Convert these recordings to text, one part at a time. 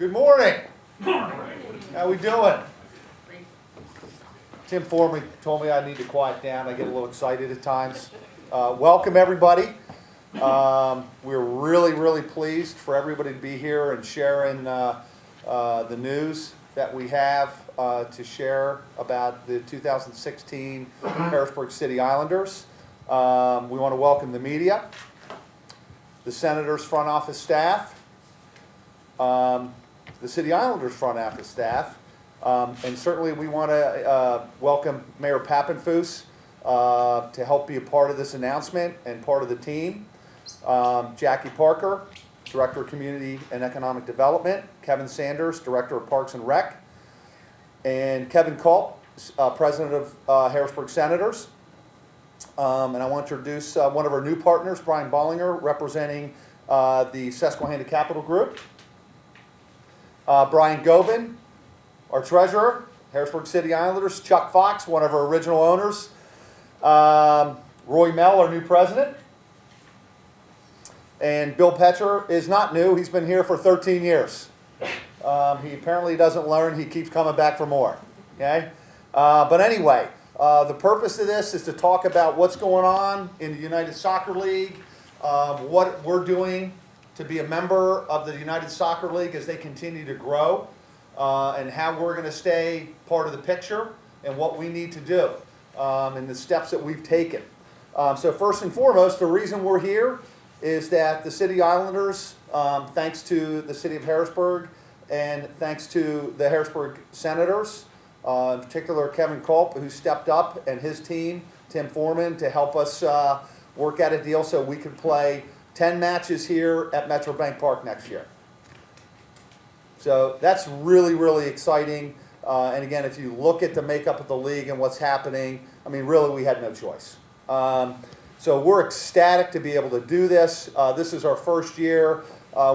Good morning. How we doing? Tim Foreman told me I need to quiet down. I get a little excited at times. Welcome everybody. We're really pleased for everybody to be here and sharing the news that we have to share about the 2016 Harrisburg City Islanders. We want to welcome the media, the Senators' front office staff, the City Islanders' front office staff, and certainly we want to welcome Mayor Pappenfuss to help be a part of this announcement and part of the team. Jackie Parker, Director of Community and Economic Development, Kevin Sanders, Director of Parks and Rec, and Kevin Culp, President of Harrisburg Senators. And I want to introduce one of our new partners, Brian Bollinger, representing the Susquehanna Capital Group. Brian Gobin, our treasurer, Harrisburg City Islanders. Chuck Fox, one of our original owners. Roy Mell, our new president. And Bill Petcher is not new. He's been here for 13 years. He apparently doesn't learn. He keeps coming back for more. Okay? But anyway, the purpose of this is to talk about what's going on in the United Soccer League, what we're doing to be a member of the United Soccer League as they continue to grow, and how we're going to stay part of the picture and what we need to do, and the steps that we've taken. So first and foremost, the reason we're here is that the City Islanders, thanks to the City of Harrisburg and thanks to the Harrisburg Senators, in particular Kevin Culp, who stepped up, and his team, Tim Foreman, to help us work out a deal so we could play 10 matches here at Metro Bank Park next year. So that's really exciting. And again, if you look at the makeup of the league and what's happening, I mean, really, we had no choice. So we're ecstatic to be able to do this. This is our first year.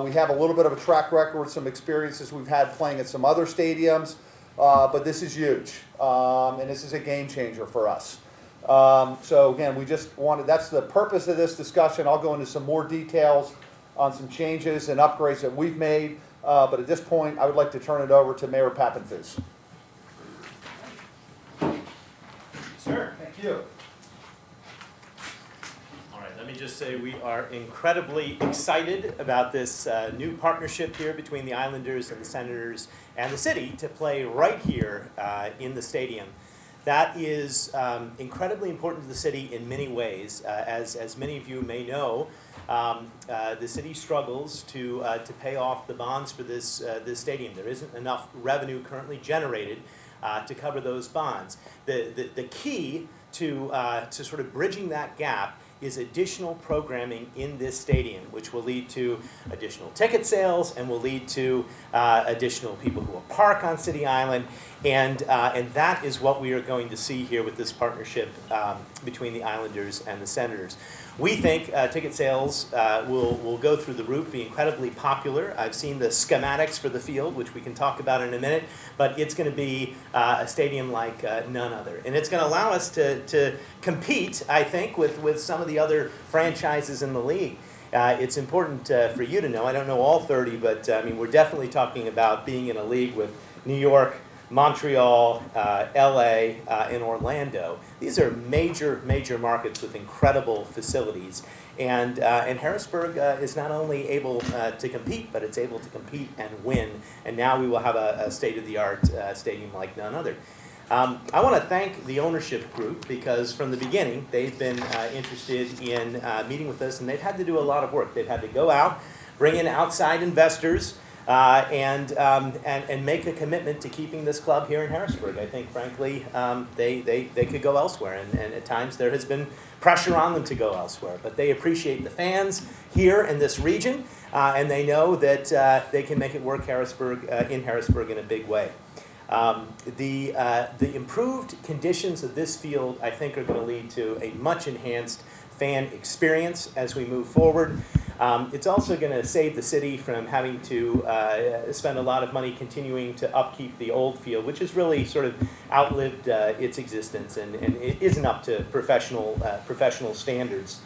We have a little bit of a track record, some experiences we've had playing at some other stadiums, but this is huge, and this is a game changer for us. So again, we just wanted, that's the purpose of this discussion. I'll go into some more details on some changes and upgrades that we've made, but at this point, I would like to turn it over to Mayor Pappenfuss. Sure. Thank you. All right, let me just say we are incredibly excited about this new partnership here between the Islanders and the Senators and the city to play right here in the stadium. That is incredibly important to the city in many ways. As many of you may know, the city struggles to pay off the bonds for this stadium. There isn't enough revenue currently generated to cover those bonds. The key to sort of bridging that gap is additional programming in this stadium, which will lead to additional ticket sales and will lead to additional people who will park on City Island, and that is what we are going to see here with this partnership between the Islanders and the Senators. We think ticket sales will go through the roof, be incredibly popular. I've seen the schematics for the field, which we can talk about in a minute, but it's going to be a stadium like none other. And it's going to allow us to compete, I think, with some of the other franchises in the league. It's important for you to know, I don't know all 30, but I mean, we're definitely talking about being in a league with New York, Montreal, LA, and Orlando. These are major markets with incredible facilities. And Harrisburg is not only able to compete, but it's able to compete and win. And now we will have a state-of-the-art stadium like none other. I want to thank the ownership group because from the beginning they've been interested in meeting with us, and they've had to do a lot of work. They've had to go out, bring in outside investors, and make a commitment to keeping this club here in Harrisburg. I think, frankly, they could go elsewhere, and at times there has been pressure on them to go elsewhere. But they appreciate the fans here in this region, and they know that they can make it work in Harrisburg in a big way. The improved conditions of this field, I think, are going to lead to a much enhanced fan experience as we move forward. It's also going to save the city from having to spend a lot of money continuing to upkeep the old field, which has really sort of outlived its existence and it isn't up to professional standards.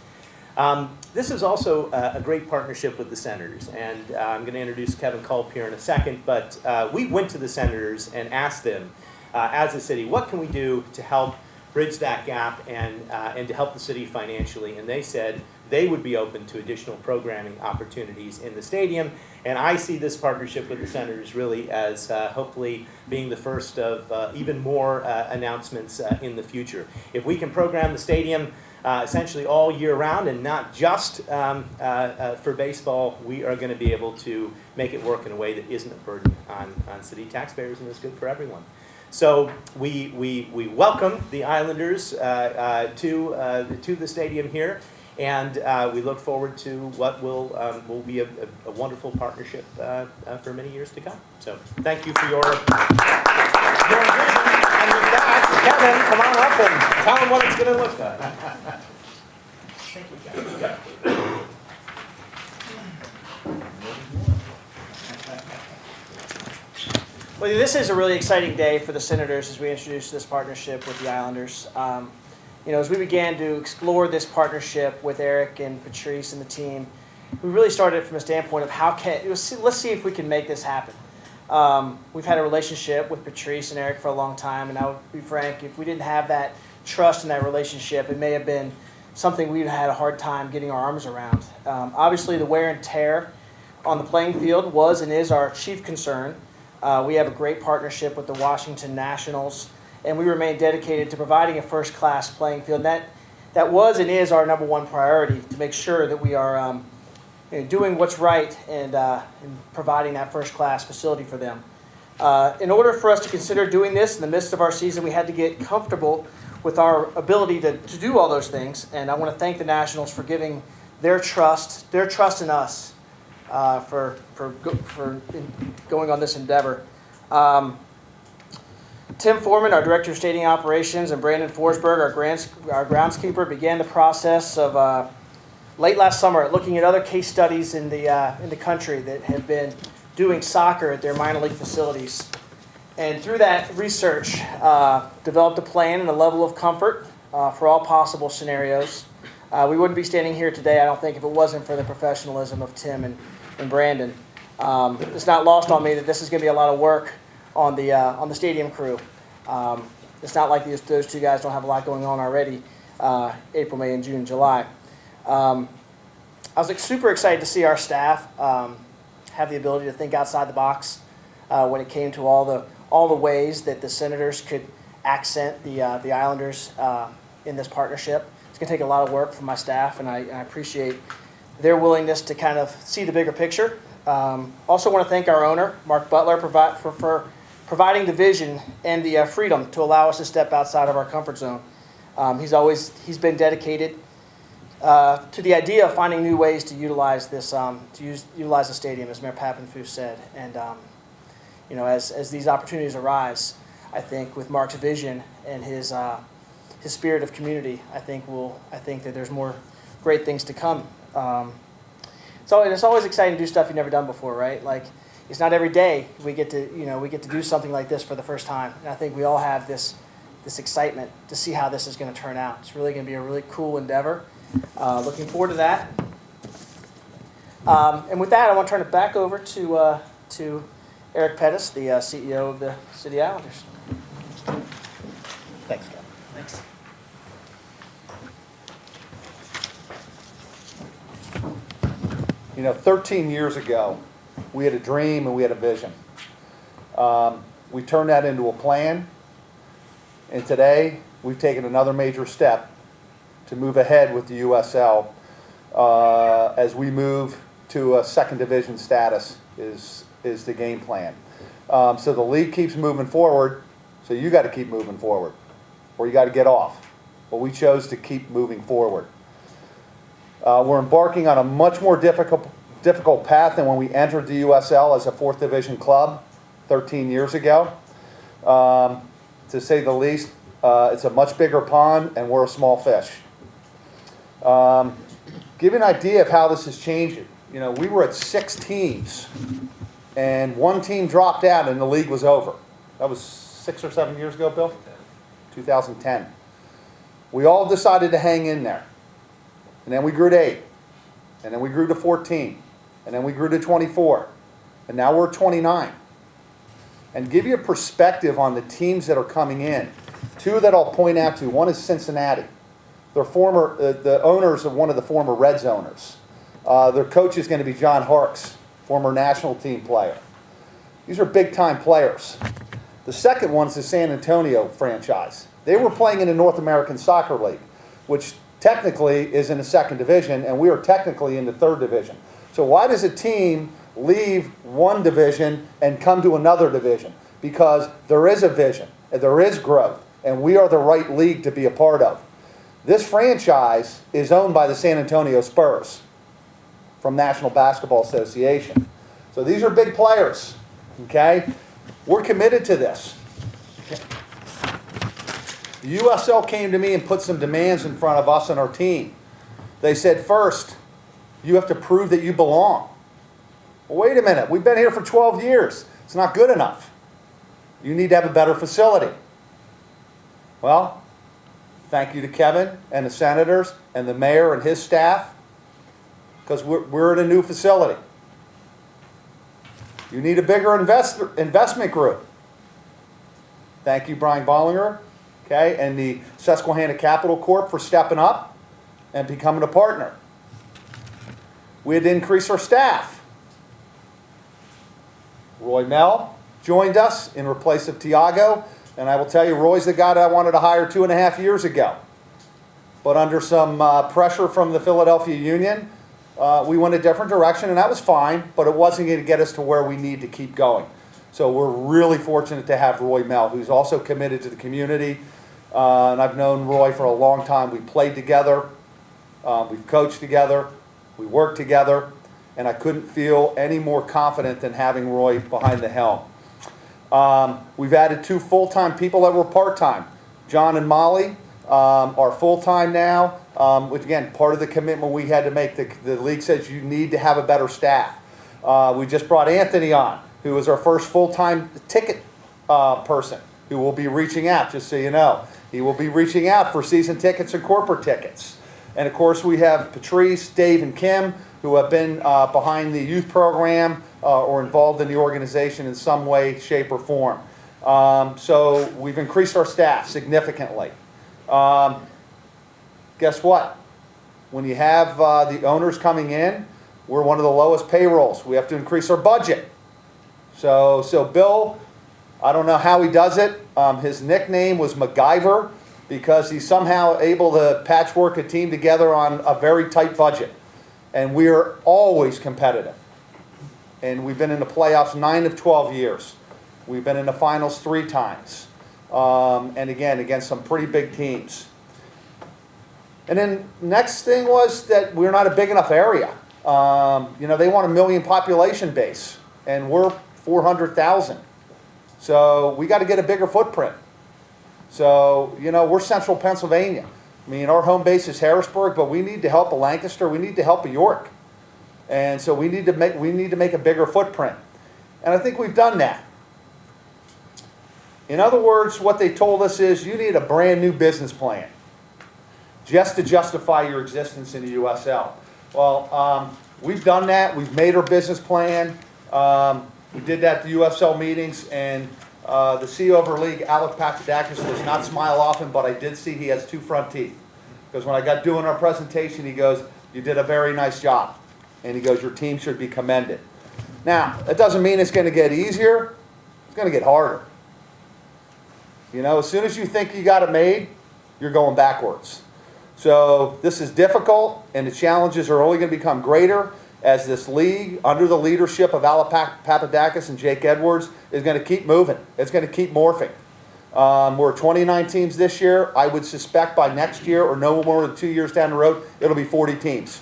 This is also a great partnership with the Senators, and I'm going to introduce Kevin Culp here in a second, but we went to the Senators and asked them, as a city, what can we do to help bridge that gap and to help the city financially, and they said they would be open to additional programming opportunities in the stadium, and I see this partnership with the Senators really as hopefully being the first of even more announcements in the future. If we can program the stadium essentially all year round and not just for baseball, we are going to be able to make it work in a way that isn't a burden on city taxpayers and is good for everyone. So we welcome the Islanders to the stadium here, and we look forward to what will be a wonderful partnership for many years to come. So thank you for your vision. And with that, Kevin, come on up and tell them what it's going to look like. Thank you, Kevin. Well, this is a really exciting day for the Senators as we introduce this partnership with the Islanders. As we began to explore this partnership with Eric and Patrice and the team, we really started from a standpoint of let's see if we can make this happen. We've had a relationship with Patrice and Eric for a long time, and I would be frank, if we didn't have that trust in that relationship, it may have been something we'd had a hard time getting our arms around. Obviously, the wear and tear on the playing field was and is our chief concern. We have a great partnership with the Washington Nationals, and we remain dedicated to providing a first-class playing field. That was and is our number one priority, to make sure that we are doing what's right and providing that first-class facility for them. In order for us to consider doing this in the midst of our season, we had to get comfortable with our ability to do all those things, and I want to thank the Nationals for giving their trust in us for going on this endeavor. Tim Foreman, our Director of Stadium Operations, and Brandon Forsberg, our groundskeeper, began the process of late last summer looking at other case studies in the country that have been doing soccer at their minor league facilities. And through that research, developed a plan and a level of comfort for all possible scenarios. We wouldn't be standing here today, I don't think, if it wasn't for the professionalism of Tim and Brandon. It's not lost on me that this is going to be a lot of work on the stadium crew. It's not like those two guys don't have a lot going on already, April, May, and June, July. I was super excited to see our staff have the ability to think outside the box when it came to all the ways that the Senators could accent the Islanders in this partnership. It's going to take a lot of work from my staff, and I appreciate their willingness to kind of see the bigger picture. Also want to thank our owner, Mark Butler, for providing the vision and the freedom to allow us to step outside of our comfort zone. He's been dedicated to the idea of finding new ways to utilize this, utilize the stadium, as Mayor Papenfu said. And as these opportunities arise, I think with Mark's vision and his spirit of community, I think that there's more great things to come. It's always exciting to do stuff you've never done before, right? Like, it's not every day we get to do something like this for the first time. And I think we all have this excitement to see how this is going to turn out. It's really going to be a really cool endeavor. Looking forward to that. And with that, I want to turn it back over to Eric Pettis, the CEO of the City Islanders. Thanks, Kevin. Thanks. 13 years ago, we had a dream and we had a vision. We turned that into a plan, and today we've taken another major step to move ahead with the USL as we move to a second division status is the game plan. So the league keeps moving forward, so you got to keep moving forward, or you got to get off. Well, we chose to keep moving forward. We're embarking on a much more difficult path than when we entered the USL as a fourth division club 13 years ago. To say the least, it's a much bigger pond and we're a small fish. Give you an idea of how this is changing. We were at 6 teams and one team dropped out and the league was over. That was 6 or 7 years ago, Bill? 2010. We all decided to hang in there. And then we grew to 8. And then we grew to 14. And then we grew to 24. And now we're 29. And give you a perspective on the teams that are coming in. 2 that I'll point out to. One is Cincinnati. They're the owners of one of the former Reds owners. Their coach is going to be John Harkes, former national team player. These are big-time players. The second one's the San Antonio franchise. They were playing in the North American Soccer League, which technically is in the 2nd division, and we are technically in the 3rd division. So why does a team leave one division and come to another division? Because there is a vision, and there is growth, and we are the right league to be a part of. This franchise is owned by the San Antonio Spurs from National Basketball Association. So these are big players, okay? We're committed to this. The USL came to me and put some demands in front of us and our team. They said, first, you have to prove that you belong. Well, wait a minute. We've been here for 12 years. It's not good enough. You need to have a better facility. Well, thank you to Kevin and the senators and the mayor and his staff, because we're in a new facility. You need a bigger investment group. Thank you, Brian Bollinger, okay, and the Susquehanna Capital Corp for stepping up and becoming a partner. We had to increase our staff. Roy Mell joined us in replace of Tiago, and I will tell you, Roy's the guy that I wanted to hire 2.5 years ago. But under some pressure from the Philadelphia Union, we went a different direction, and that was fine, but it wasn't going to get us to where we need to keep going. So we're really fortunate to have Roy Mell, who's also committed to the community. And I've known Roy for a long time. We played together. We've coached together. We worked together. And I couldn't feel any more confident than having Roy behind the helm. We've added 2 full-time people that were part-time. John and Molly are full-time now, which again, part of the commitment we had to make. The league says you need to have a better staff. We just brought Anthony on, who is our first full-time ticket person, who will be reaching out, just so you know. He will be reaching out for season tickets and corporate tickets. And of course, we have Patrice, Dave, and Kim, who have been behind the youth program or involved in the organization in some way, shape, or form. So we've increased our staff significantly. Guess what? When you have the owners coming in, we're one of the lowest payrolls. We have to increase our budget. So Bill, I don't know how he does it. His nickname was MacGyver because he's somehow able to patchwork a team together on a very tight budget. And we are always competitive. And we've been in the playoffs 9 of 12 years. We've been in the finals 3 times. And again, against some pretty big teams. And then next thing was that we're not a big enough area. You know, they want a 1 million population base, and we're 400,000. So we got to get a bigger footprint. So, you know, we're central Pennsylvania. I mean, our home base is Harrisburg, but we need to help a Lancaster. We need to help a York. And so we need to make a bigger footprint. And I think we've done that. In other words, what they told us is you need a brand new business plan just to justify your existence in the USL. Well, we've done that. We've made our business plan. We did that at the USL meetings, and the CEO of our league, Alec Papadakis, does not smile often, but I did see he has 2 front teeth. Because when I got doing our presentation, he goes, "You did a very nice job." And he goes, "Your team should be commended." Now, that doesn't mean it's going to get easier. It's going to get harder. You know, as soon as you think you got it made, you're going backwards. So this is difficult, and the challenges are only going to become greater as this league, under the leadership of Alec Papadakis and Jake Edwards, is going to keep moving. It's going to keep morphing. We're 29 teams this year. I would suspect by next year, or no more than 2 years down the road, it'll be 40 teams.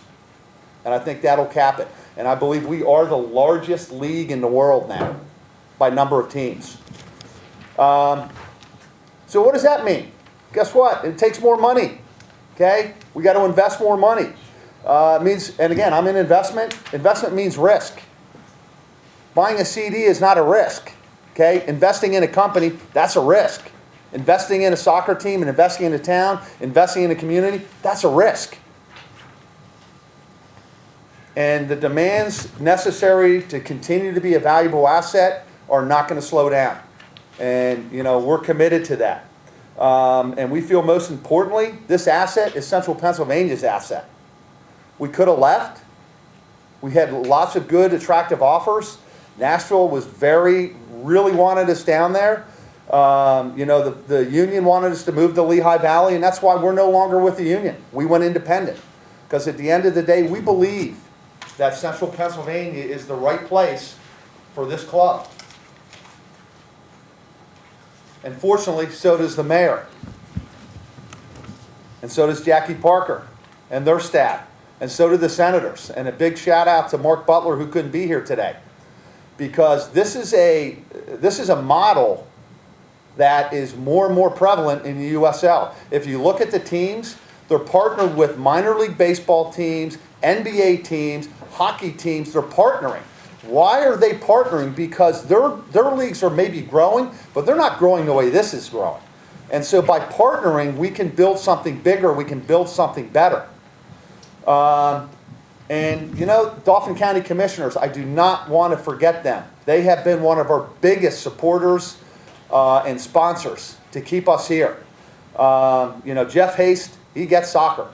And I think that'll cap it. And I believe we are the largest league in the world now by number of teams. So what does that mean? Guess what? It takes more money. Okay? We got to invest more money. It means, and again, I'm in investment. Investment means risk. Buying a CD is not a risk. Okay? Investing in a company, that's a risk. Investing in a soccer team and investing in a town, investing in a community, that's a risk. And the demands necessary to continue to be a valuable asset are not going to slow down. And, we're committed to that. And we feel most importantly, this asset is Central Pennsylvania's asset. We could have left. We had lots of good, attractive offers. Nashville was really wanted us down there. The union wanted us to move to Lehigh Valley, and that's why we're no longer with the union. We went independent. Because at the end of the day, we believe that Central Pennsylvania is the right place for this club. And fortunately, so does the mayor. And so does Jackie Parker and their staff. And so do the senators. And a big shout out to Mark Butler, who couldn't be here today. Because this is a model that is more and more prevalent in the USL. If you look at the teams, they're partnered with minor league baseball teams, NBA teams, hockey teams. They're partnering. Why are they partnering? Because their leagues are maybe growing, but they're not growing the way this is growing. And so by partnering, we can build something bigger. We can build something better. Dauphin County Commissioners, I do not want to forget them. They have been one of our biggest supporters and sponsors to keep us here. Jeff Haste, he gets soccer.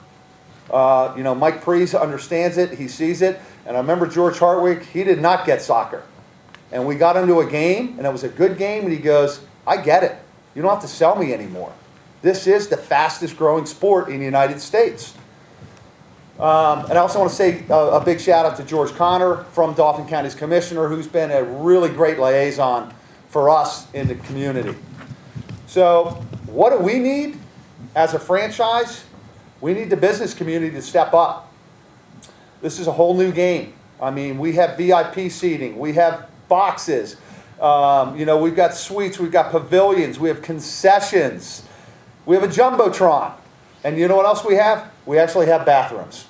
Mike Prees understands it. He sees it. And I remember George Hartwig, he did not get soccer. And we got into a game, and it was a good game, and he goes, I get it. You don't have to sell me anymore. This is the fastest growing sport in the United States. And I also want to say a big shout out to George Connor from Dauphin County's Commissioner, who's been a really great liaison for us in the community. So what do we need as a franchise? We need the business community to step up. This is a whole new game. I mean, we have VIP seating. We have boxes. We've got suites. We've got pavilions. We have concessions. We have a jumbotron. And you know what else we have? We actually have bathrooms.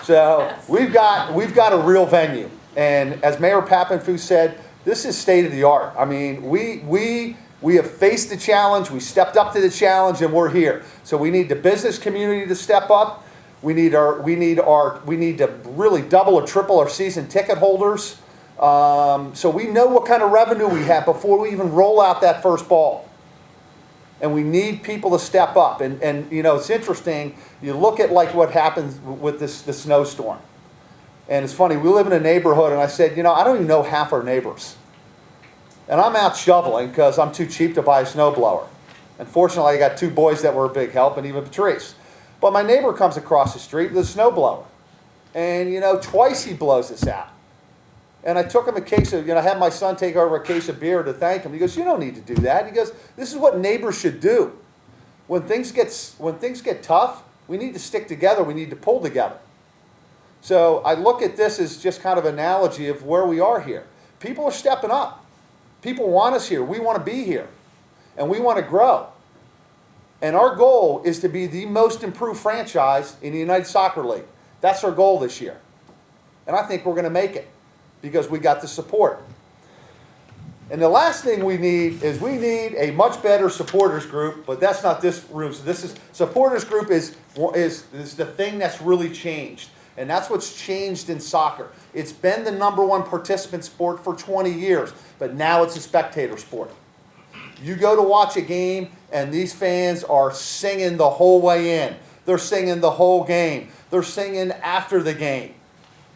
So we've got a real venue. And as Mayor Papenfu said, this is state of the art. I mean, we have faced the challenge, we stepped up to the challenge, and we're here. So we need the business community to step up. We need to really double or triple our season ticket holders. So we know what kind of revenue we have before we even roll out that first ball. And we need people to step up. And it's interesting, you look at like what happens with the snowstorm. And it's funny, we live in a neighborhood, and I said, I don't even know half our neighbors. And I'm out shoveling because I'm too cheap to buy a snowblower. And fortunately, I got two boys that were a big help, and even Patrice. But my neighbor comes across the street with a snowblower. And, twice he blows us out. And I took him a case of, I had my son take over a case of beer to thank him. He goes, you don't need to do that. He goes, this is what neighbors should do. When things get tough, we need to stick together. We need to pull together. So I look at this as just kind of an analogy of where we are here. People are stepping up. People want us here. We want to be here. And we want to grow. And our goal is to be the most improved franchise in the United Soccer League. That's our goal this year. And I think we're going to make it because we got the support. And the last thing we need is a much better supporters group, but that's not this room. So supporters group is the thing that's really changed. And that's what's changed in soccer. It's been the #1 participant sport for 20 years, but now it's a spectator sport. You go to watch a game, and these fans are singing the whole way in. They're singing the whole game. They're singing after the game.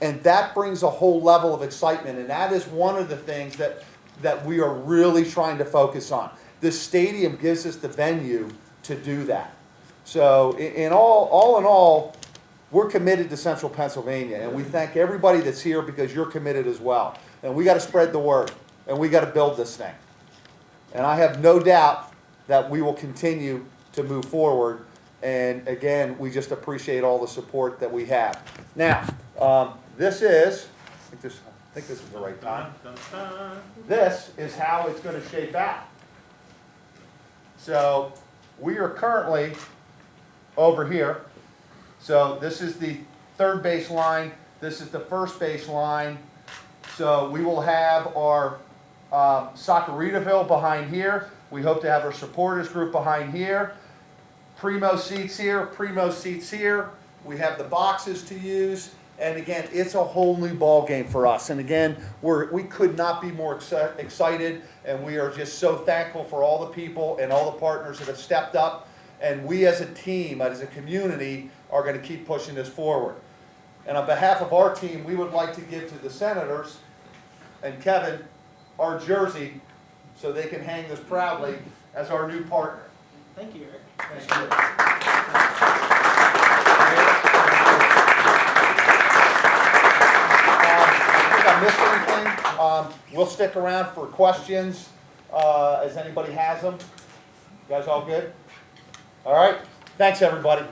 And that brings a whole level of excitement, and that is one of the things that we are really trying to focus on. This stadium gives us the venue to do that. So in all, we're committed to Central Pennsylvania, and we thank everybody that's here because you're committed as well. And we got to spread the word, and we got to build this thing. And I have no doubt that we will continue to move forward. And again, we just appreciate all the support that we have. Now, this is, I think this is the right time. This is how it's going to shape out. So we are currently over here. So this is the third base line. This is the first base line. So we will have our Socceritaville behind here. We hope to have our supporters group behind here. Primo seats here, Primo seats here. We have the boxes to use. And again, it's a whole new ball game for us. And again, we could not be more excited, and we are just so thankful for all the people and all the partners that have stepped up. And we as a team, as a community, are going to keep pushing this forward. And on behalf of our team, we would like to give to the Senators and Kevin our jersey so they can hang this proudly as our new partner. Thank you, Eric. Thank you. I missed anything, we'll stick around for questions, as anybody has them. You guys all good? All right, thanks everybody.